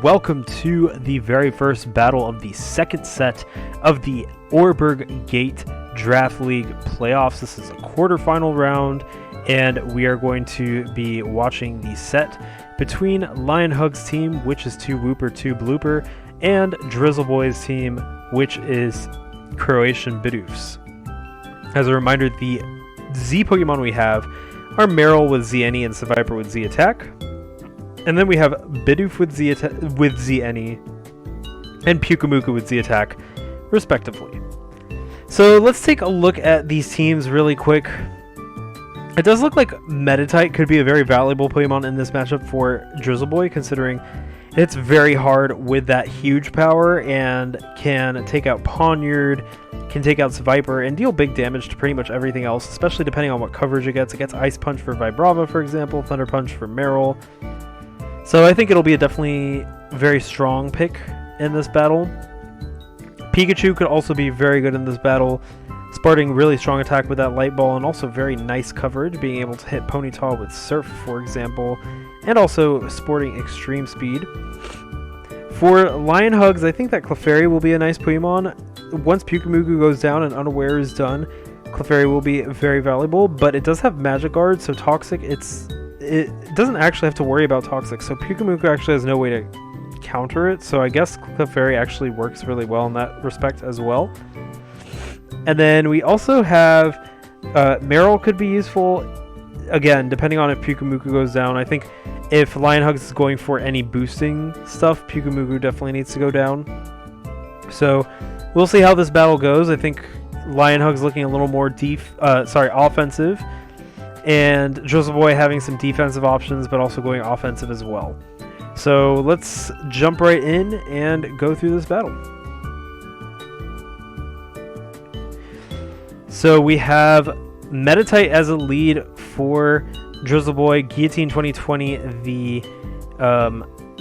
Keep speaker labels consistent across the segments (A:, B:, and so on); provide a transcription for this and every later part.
A: welcome to the very first battle of the second set of the Oreburgh Gate Draft League playoffs. This is a quarterfinal round, and we are going to be watching the set between Lionhug's team, which is 2 Wooper, 2 Blooper, and Drizzleboy's team, which is Croatian Bidoofs. As a reminder, the Z Pokemon we have are Meryl with Z Any and Seviper with Z Attack. And then we have Bidoof with Z Any and Pyukumuku with Z Attack, respectively. So let's take a look at these teams really quick. It does look like Meditite could be a very valuable Pokemon in this matchup for Drizzleboy, considering it's very hard with that huge power and can take out Pawniard, can take out Seviper, and deal big damage to pretty much everything else, especially depending on what coverage it gets. It gets Ice Punch for Vibrava, for example, Thunder Punch for Meryl. So I think it'll be a definitely very strong pick in this battle. Pikachu could also be very good in this battle, sporting really strong attack with that Light Ball and also very nice coverage, being able to hit Ponyta with Surf, for example, and also sporting extreme speed. For Lionhugs, I think that Clefairy will be a nice Pokemon. Once Pyukumuku goes down and Unaware is done, Clefairy will be very valuable, but it does have Magic Guard, so Toxic, it doesn't actually have to worry about Toxic, so Pyukumuku actually has no way to counter it, so I guess Clefairy actually works really well in that respect as well. And then we also have Meryl could be useful, again, depending on if Pyukumuku goes down. I think if Lionhugs is going for any boosting stuff, Pyukumuku definitely needs to go down. So we'll see how this battle goes. I think Lionhugs looking a little more offensive, and Drizzleboy having some defensive options, but also going offensive as well. So let's jump right in and go through this battle. So we have Meditite as a lead for Drizzleboy, Guillotine 2020 the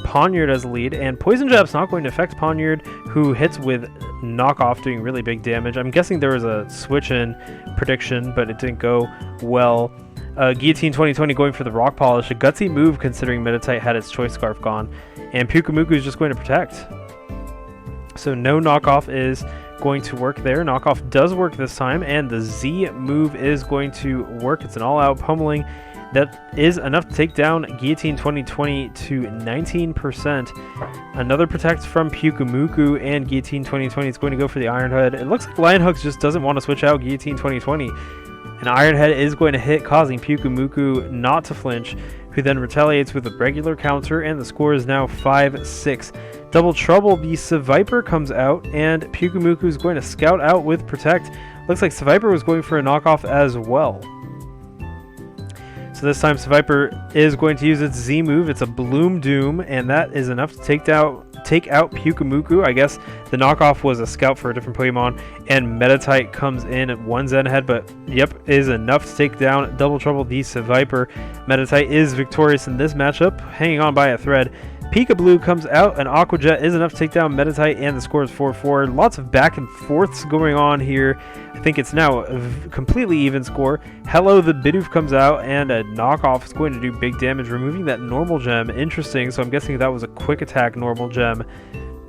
A: Pawniard as a lead, and Poison Jab's not going to affect Pawniard, who hits with Knockoff, doing really big damage. I'm guessing there was a switch-in prediction, but it didn't go well. Guillotine 2020 going for the Rock Polish, a gutsy move considering Meditite had its Choice Scarf gone, and Pyukumuku is just going to protect. So no Knockoff is going to work there. Knockoff does work this time, and the Z move is going to work. It's an all-out pummeling that is enough to take down Guillotine 2020 to 19%. Another protect from Pyukumuku, and Guillotine 2020 is going to go for the Iron Head. It looks like Lionhugs just doesn't want to switch out Guillotine 2020. An Iron Head is going to hit, causing Pyukumuku not to flinch, who then retaliates with a regular counter, and the score is now 5-6. Double Trouble, the Seviper comes out, and Pyukumuku is going to scout out with Protect. Looks like Seviper was going for a knockoff as well. So this time Seviper is going to use its Z move. It's a Bloom Doom, and that is enough to take out Pyukumuku. I guess the knockoff was a scout for a different Pokemon, and Meditite comes in at 1 Zen ahead, but yep, is enough to take down Double Trouble, the Seviper. Meditite is victorious in this matchup, hanging on by a thread. Pika Blue comes out, and Aqua Jet is enough to take down Meditite, and the score is 4-4. Lots of back and forths going on here. I think it's now a completely even score. Hello, the Bidoof comes out, and a knockoff is going to do big damage, removing that normal gem. Interesting, so I'm guessing that was a quick attack normal gem.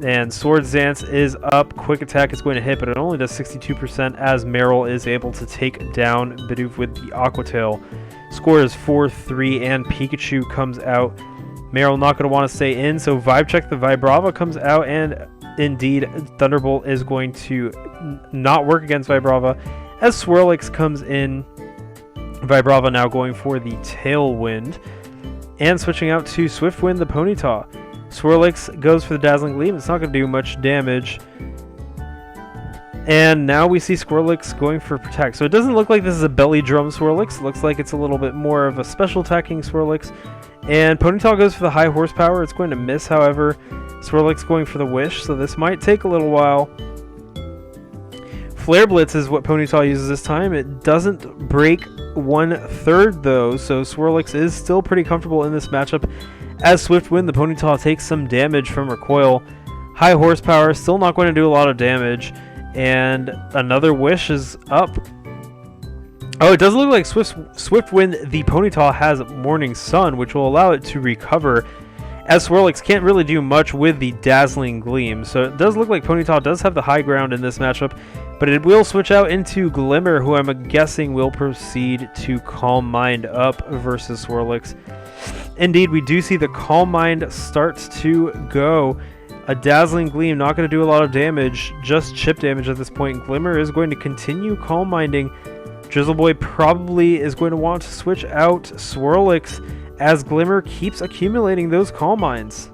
A: And Swords Dance is up. Quick attack is going to hit, but it only does 62% as Meryl is able to take down Bidoof with the Aqua Tail. Score is 4-3, and Pikachu comes out. Meryl not going to want to stay in, so Vibe Check the Vibrava comes out, and indeed Thunderbolt is going to not work against Vibrava as Swirlix comes in. Vibrava now going for the Tailwind, and switching out to Swiftwind the Ponyta. Swirlix goes for the Dazzling Gleam. It's not going to do much damage. And now we see Swirlix going for Protect. So it doesn't look like this is a Belly Drum Swirlix. It looks like it's a little bit more of a special attacking Swirlix. And Ponyta goes for the High Horsepower. It's going to miss, however. Swirlix going for the Wish, so this might take a little while. Flare Blitz is what Ponyta uses this time. It doesn't break 1/3 though, so Swirlix is still pretty comfortable in this matchup. As Swiftwind, the Ponyta takes some damage from Recoil. High Horsepower, still not going to do a lot of damage. And another Wish is up. Oh, it does look like Swiftwind the Ponyta has Morning Sun, which will allow it to recover as Swirlix can't really do much with the Dazzling Gleam. So it does look like Ponyta does have the high ground in this matchup, but it will switch out into Glimmer, who I'm guessing will proceed to Calm Mind up versus Swirlix. Indeed, we do see the Calm Mind starts to go. A Dazzling Gleam not going to do a lot of damage, just chip damage at this point. Glimmer is going to continue Calm Minding. Drizzleboy probably is going to want to switch out Swirlix as Glimmer keeps accumulating those Calm Minds.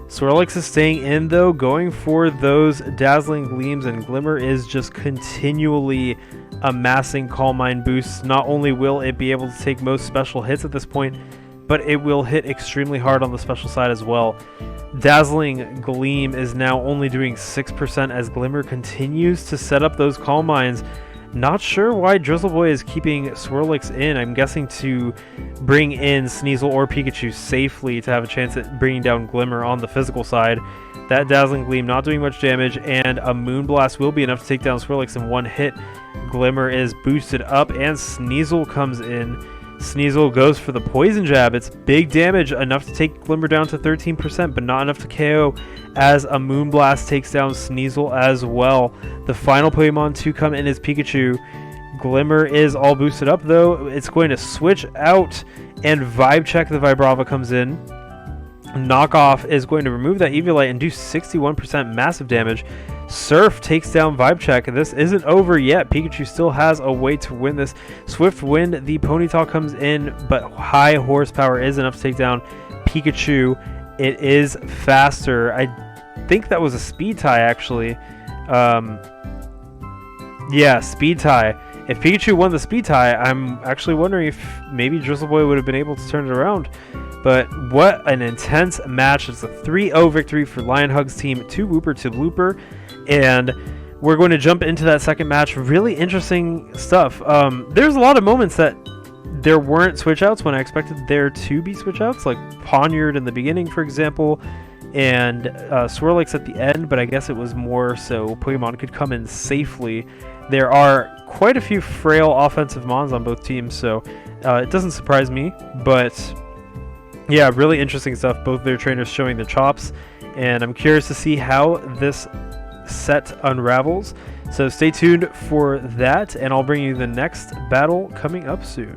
A: Swirlix is staying in though, going for those Dazzling Gleams, and Glimmer is just continually amassing Calm Mind boosts. Not only will it be able to take most special hits at this point, but it will hit extremely hard on the special side as well. Dazzling Gleam is now only doing 6% as Glimmer continues to set up those Calm Minds. Not sure why Drizzleboy is keeping Swirlix in. I'm guessing to bring in Sneasel or Pikachu safely to have a chance at bringing down Glimmer on the physical side. That Dazzling Gleam not doing much damage, and a Moonblast will be enough to take down Swirlix in one hit. Glimmer is boosted up, and Sneasel comes in. Sneasel goes for the Poison Jab. It's big damage, enough to take Glimmer down to 13%, but not enough to KO as a Moonblast takes down Sneasel as well. The final Pokemon to come in is Pikachu. Glimmer is all boosted up though. It's going to switch out, and Vibe Check the Vibrava comes in. Knockoff is going to remove that Eviolite and do 61% massive damage. Surf takes down Vibe Check. This isn't over yet. Pikachu still has a way to win this. Swift Wind, the Ponyta comes in, but high horsepower is enough to take down Pikachu. It is faster. I think that was a speed tie, actually. Yeah, speed tie. If Pikachu won the speed tie, I'm actually wondering if maybe Drizzleboy would have been able to turn it around. But what an intense match. It's a 3-0 victory for Lion Hug's team, 2 Wooper to Blooper. And we're going to jump into that second match. Really interesting stuff. There's a lot of moments that there weren't switch outs when I expected there to be switch outs, like Ponyard in the beginning, for example, and Swirlix at the end, but I guess it was more so Pokemon could come in safely. There are quite a few frail offensive mons on both teams, so it doesn't surprise me, but yeah, really interesting stuff. Both their trainers showing their chops, and I'm curious to see how this set unravels. So stay tuned for that, and I'll bring you the next battle coming up soon.